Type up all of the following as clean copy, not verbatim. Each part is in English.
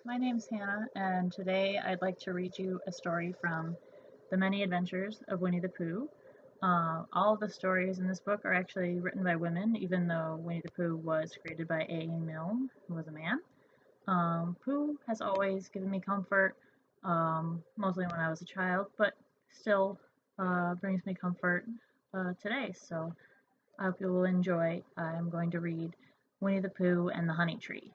my name's Hannah, and today I'd like to read you a story from The Many Adventures of Winnie the Pooh. All of the stories in this book are actually written by women, even though Winnie the Pooh was created by A. Milne, who was a man. Pooh has always given me comfort, mostly when I was a child, but still brings me comfort today. So I hope you will enjoy. I'm going to read Winnie the Pooh and the Honey Tree.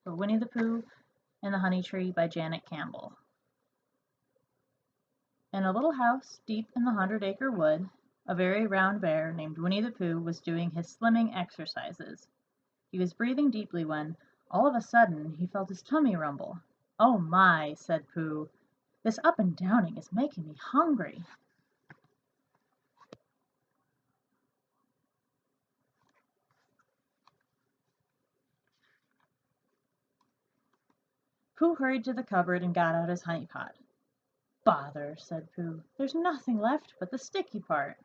So Winnie the Pooh and the Honey Tree by Janet Campbell. In a little house deep in the 100-acre wood, a very round bear named Winnie the Pooh was doing his slimming exercises. He was breathing deeply when, all of a sudden, he felt his tummy rumble. "Oh my," said Pooh, "this up and downing is making me hungry." Pooh hurried to the cupboard and got out his honey pot. "Bother," said Pooh, "there's nothing left but the sticky part."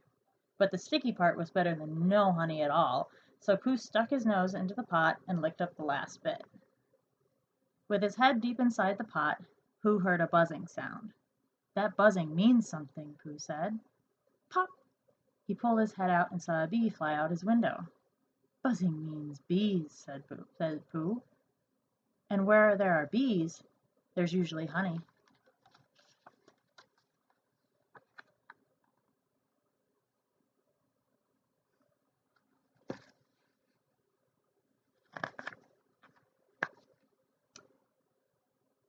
But the sticky part was better than no honey at all, so Pooh stuck his nose into the pot and licked up the last bit. With his head deep inside the pot, Pooh heard a buzzing sound. "That buzzing means something," Pooh said. Pop! He pulled his head out and saw a bee fly out his window. "Buzzing means bees," said Pooh. "And where there are bees, there's usually honey."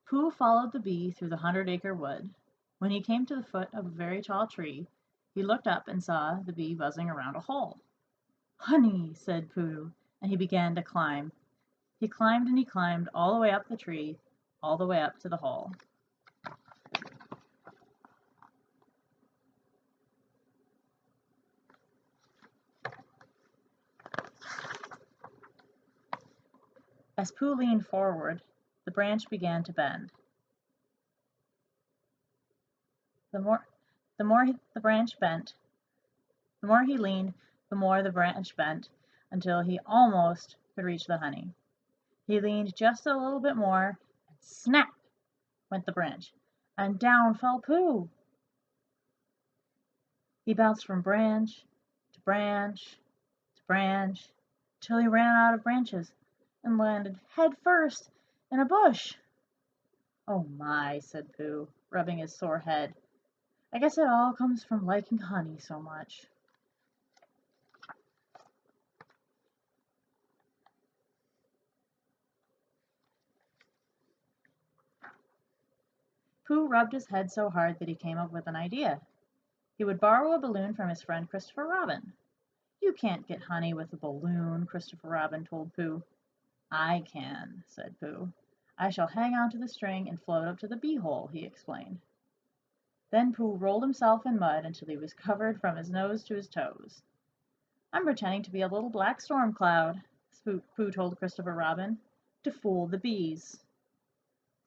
Pooh followed the bee through the 100-acre wood. When he came to the foot of a very tall tree, he looked up and saw the bee buzzing around a hole. "Honey," said Pooh, and he began to climb. He climbed and he climbed all the way up the tree, all the way up to the hole. As Pooh leaned forward, the branch began to bend. The branch bent, the more he leaned, the more the branch bent, until he almost could reach the honey. He leaned just a little bit more, and snap went the branch, and down fell Pooh. He bounced from branch to branch to branch, till he ran out of branches and landed head first in a bush. "Oh my," said Pooh, rubbing his sore head. "I guess it all comes from liking honey so much." Pooh rubbed his head so hard that he came up with an idea. He would borrow a balloon from his friend Christopher Robin. "You can't get honey with a balloon," Christopher Robin told Pooh. "I can," said Pooh. "I shall hang on to the string and float up to the bee hole," he explained. Then Pooh rolled himself in mud until he was covered from his nose to his toes. "I'm pretending to be a little black storm cloud," Pooh told Christopher Robin, "to fool the bees."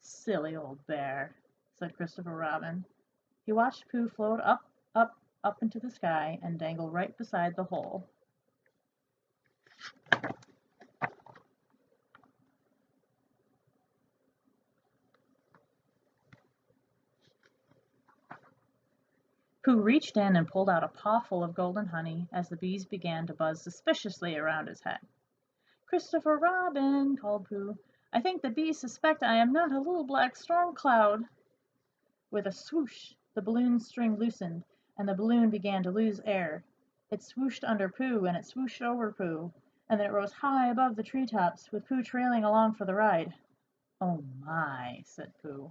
"Silly old bear," said Christopher Robin. He watched Pooh float up, up, up into the sky and dangle right beside the hole. Pooh reached in and pulled out a paw full of golden honey as the bees began to buzz suspiciously around his head. "Christopher Robin," called Pooh, "I think the bees suspect I am not a little black storm cloud." With a swoosh, the balloon string loosened, and the balloon began to lose air. It swooshed under Pooh, and it swooshed over Pooh, and then it rose high above the tree tops, with Pooh trailing along for the ride. "Oh my," said Pooh.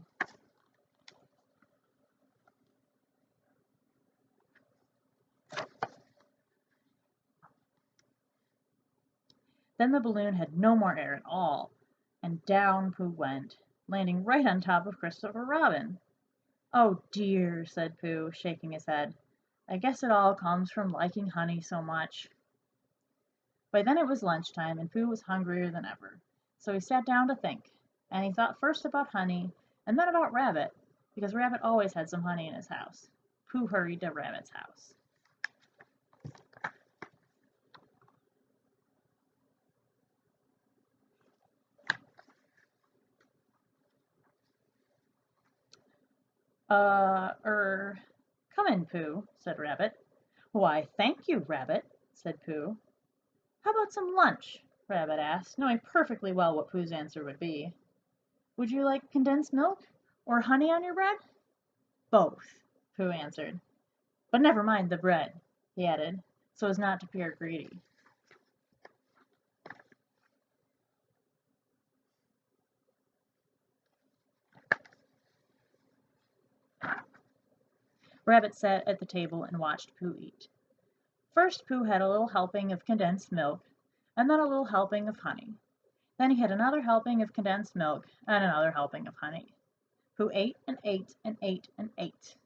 Then the balloon had no more air at all, and down Pooh went, landing right on top of Christopher Robin. "Oh dear," said Pooh, shaking his head. "I guess it all comes from liking honey so much." By then it was lunchtime, and Pooh was hungrier than ever. So he sat down to think, and he thought first about honey and then about Rabbit, because Rabbit always had some honey in his house. Pooh hurried to Rabbit's house. Come in, Pooh," said Rabbit. "Why, thank you, Rabbit," said Pooh. "How about some lunch?" Rabbit asked, knowing perfectly well what Pooh's answer would be. "Would you like condensed milk or honey on your bread?" "Both," Pooh answered. "But never mind the bread," he added, so as not to appear greedy. Rabbit sat at the table and watched Pooh eat. First Pooh had a little helping of condensed milk, and then a little helping of honey. Then he had another helping of condensed milk and another helping of honey. Pooh ate and ate and ate and ate.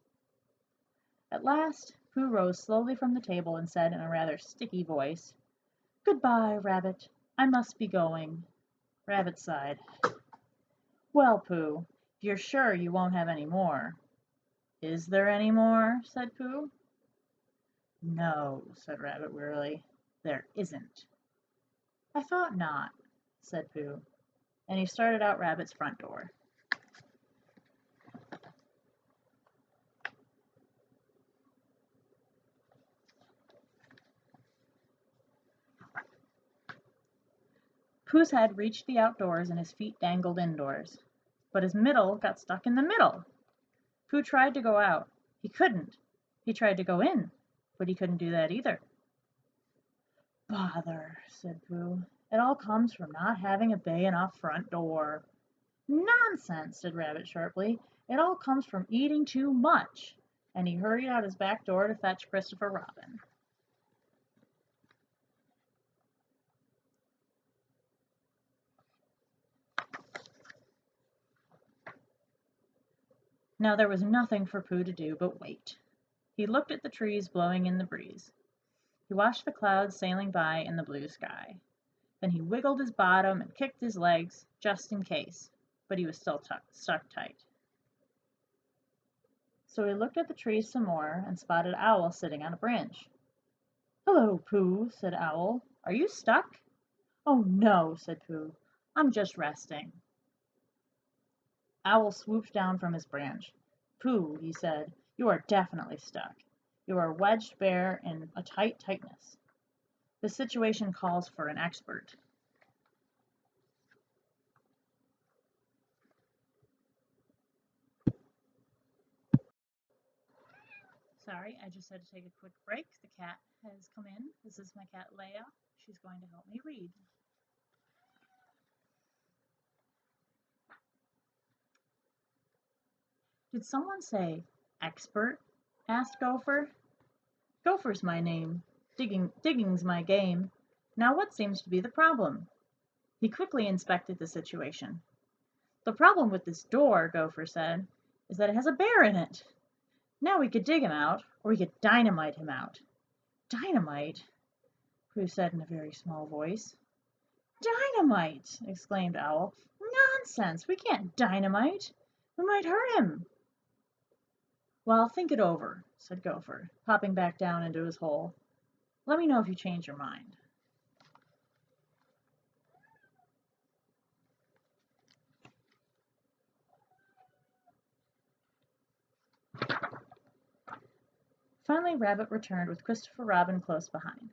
At last Pooh rose slowly from the table and said in a rather sticky voice, "Good-bye, Rabbit. I must be going." Rabbit sighed. "Well, Pooh, if you're sure you won't have any more." "Is there any more?" said Pooh. "No," said Rabbit wearily, "there isn't." "I thought not," said Pooh, and he started out Rabbit's front door. Pooh's head reached the outdoors and his feet dangled indoors, but his middle got stuck in the middle. Pooh tried to go out. He couldn't. He tried to go in, but he couldn't do that either. "Bother," said Pooh. "It all comes from not having a big enough front door." "Nonsense," said Rabbit sharply. "It all comes from eating too much." And he hurried out his back door to fetch Christopher Robin. Now there was nothing for Pooh to do but wait. He looked at the trees blowing in the breeze. He watched the clouds sailing by in the blue sky. Then he wiggled his bottom and kicked his legs, just in case, but he was still stuck tight. So he looked at the trees some more and spotted Owl sitting on a branch. "Hello, Pooh," said Owl. "Are you stuck?" "Oh, no," said Pooh. "I'm just resting." Owl swooped down from his branch. "Pooh," he said, "you are definitely stuck. You are wedged bare in a tight tightness. The situation calls for an expert." Sorry, I just had to take a quick break. The cat has come in. This is my cat Leia. She's going to help me read. "Did someone say expert?" asked Gopher. "Gopher's my name. Digging's my game. Now what seems to be the problem?" He quickly inspected the situation. "The problem with this door," Gopher said, "is that it has a bear in it. Now we could dig him out, or we could dynamite him out." "Dynamite?" Pooh said in a very small voice. "Dynamite!" exclaimed Owl. "Nonsense! We can't dynamite. We might hurt him." "Well, think it over," said Gopher, popping back down into his hole. "Let me know if you change your mind." Finally Rabbit returned with Christopher Robin close behind.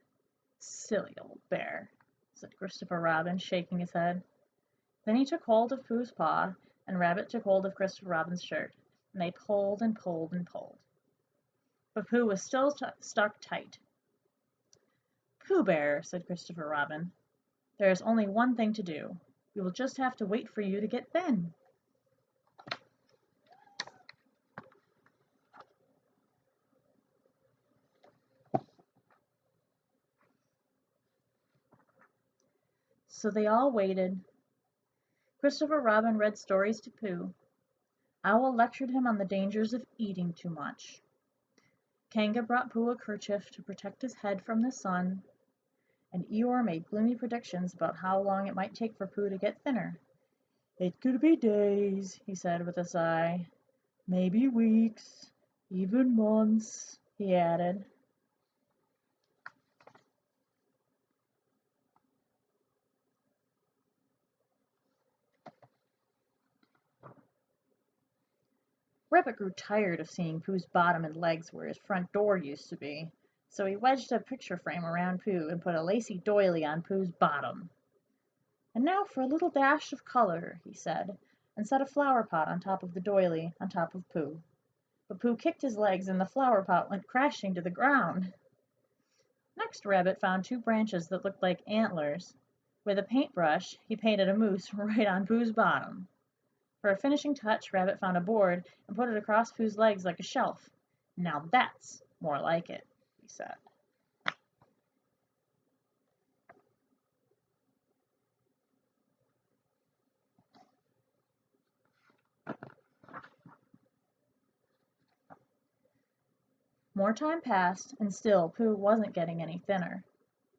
"Silly old bear," said Christopher Robin, shaking his head. Then he took hold of Pooh's paw, and Rabbit took hold of Christopher Robin's shirt, and they pulled and pulled and pulled. But Pooh was still stuck tight. "Pooh Bear," said Christopher Robin, "there is only one thing to do. We will just have to wait for you to get thin." So they all waited. Christopher Robin read stories to Pooh. Owl lectured him on the dangers of eating too much. Kanga brought Pooh a kerchief to protect his head from the sun, and Eeyore made gloomy predictions about how long it might take for Pooh to get thinner. "It could be days," he said with a sigh. "Maybe weeks, even months," he added. Rabbit grew tired of seeing Pooh's bottom and legs where his front door used to be, so he wedged a picture frame around Pooh and put a lacy doily on Pooh's bottom. "And now for a little dash of color," he said, and set a flower pot on top of the doily, on top of Pooh. But Pooh kicked his legs and the flower pot went crashing to the ground. Next Rabbit found 2 branches that looked like antlers. With a paintbrush he painted a moose right on Pooh's bottom. For a finishing touch, Rabbit found a board and put it across Pooh's legs like a shelf. "Now that's more like it," he said. More time passed, and still Pooh wasn't getting any thinner.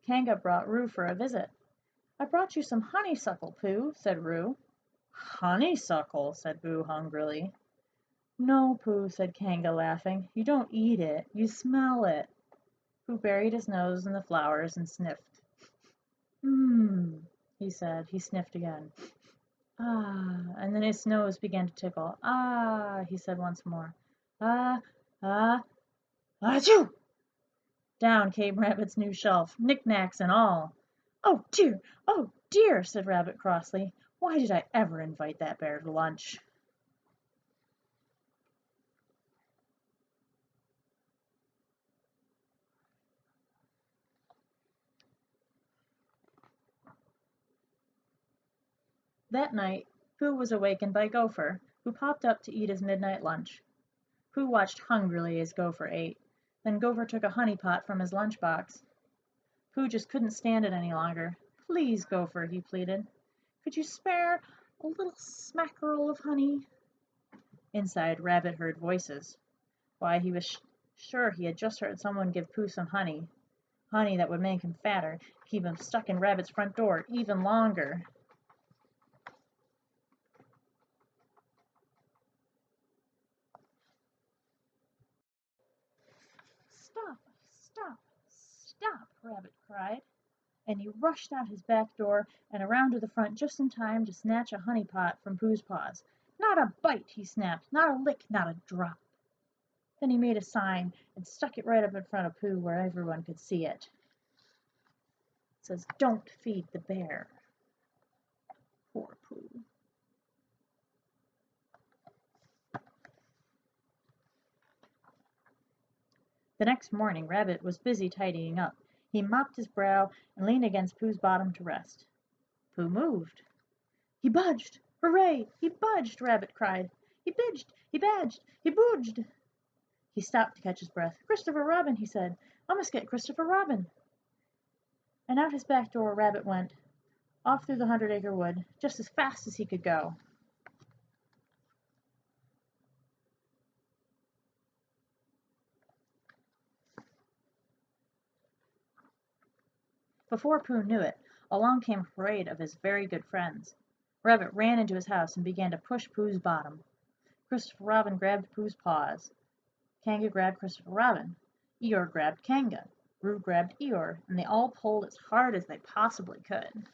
Kanga brought Roo for a visit. "I brought you some honeysuckle, Pooh," said Roo. "Honeysuckle?" said Pooh hungrily. "No, Pooh," said Kanga, laughing. "You don't eat it, you smell it." Pooh buried his nose in the flowers and sniffed. "Mmm," he said. He sniffed again. "Ah," and then his nose began to tickle. "Ah," he said once more. "Ah, ah, achoo!" Down came Rabbit's new shelf, knickknacks and all. "Oh dear," said Rabbit crossly. "Why did I ever invite that bear to lunch?" That night Pooh was awakened by Gopher, who popped up to eat his midnight lunch. Pooh watched hungrily as Gopher ate. Then Gopher took a honey pot from his lunch box. Pooh just couldn't stand it any longer. "Please, Gopher," he pleaded. "Could you spare a little smackerel of honey?" Inside, Rabbit heard voices. Why, he was sure he had just heard someone give Pooh some honey. Honey that would make him fatter, keep him stuck in Rabbit's front door even longer. "Stop, stop, stop!" Rabbit cried, and he rushed out his back door and around to the front just in time to snatch a honey pot from Pooh's paws. "Not a bite!" he snapped. "Not a lick, not a drop!" Then he made a sign and stuck it right up in front of Pooh where everyone could see it. It says, "Don't feed the bear." Poor Pooh. The next morning Rabbit was busy tidying up. He mopped his brow and leaned against Pooh's bottom to rest. Pooh moved. "He budged! Hooray! He budged!" Rabbit cried. "He bidged! He badged! He booged!" He stopped to catch his breath. "Christopher Robin," he said. "I must get Christopher Robin." And out his back door Rabbit went, off through the 100-acre wood, just as fast as he could go. Before Pooh knew it, along came a parade of his very good friends. Rabbit ran into his house and began to push Pooh's bottom. Christopher Robin grabbed Pooh's paws. Kanga grabbed Christopher Robin. Eeyore grabbed Kanga. Roo grabbed Eeyore, and they all pulled as hard as they possibly could.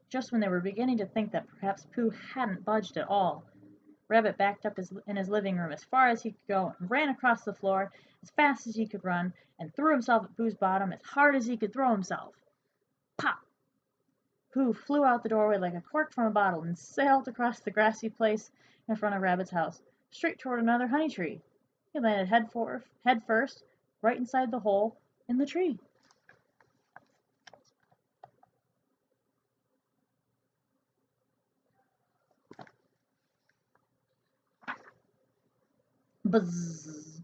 Just when they were beginning to think that perhaps Pooh hadn't budged at all, Rabbit backed up in his living room as far as he could go and ran across the floor as fast as he could run and threw himself at Pooh's bottom as hard as he could throw himself. Pop! Pooh flew out the doorway like a cork from a bottle and sailed across the grassy place in front of Rabbit's house, straight toward another honey tree. He landed head first, right inside the hole in the tree. Buzz!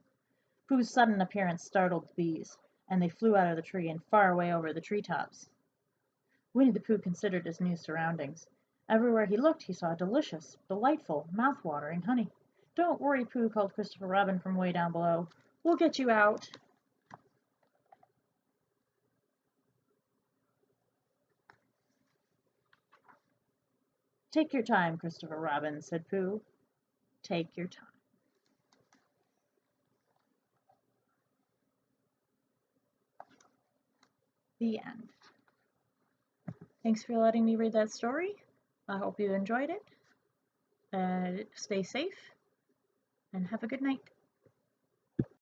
Pooh's sudden appearance startled the bees, and they flew out of the tree and far away over the treetops. Winnie the Pooh considered his new surroundings. Everywhere he looked he saw delicious, delightful, mouth-watering honey. "Don't worry, Pooh," called Christopher Robin from way down below. "We'll get you out." "Take your time, Christopher Robin," said Pooh. "Take your time." The end. Thanks for letting me read that story. I hope you enjoyed it. Stay safe and have a good night.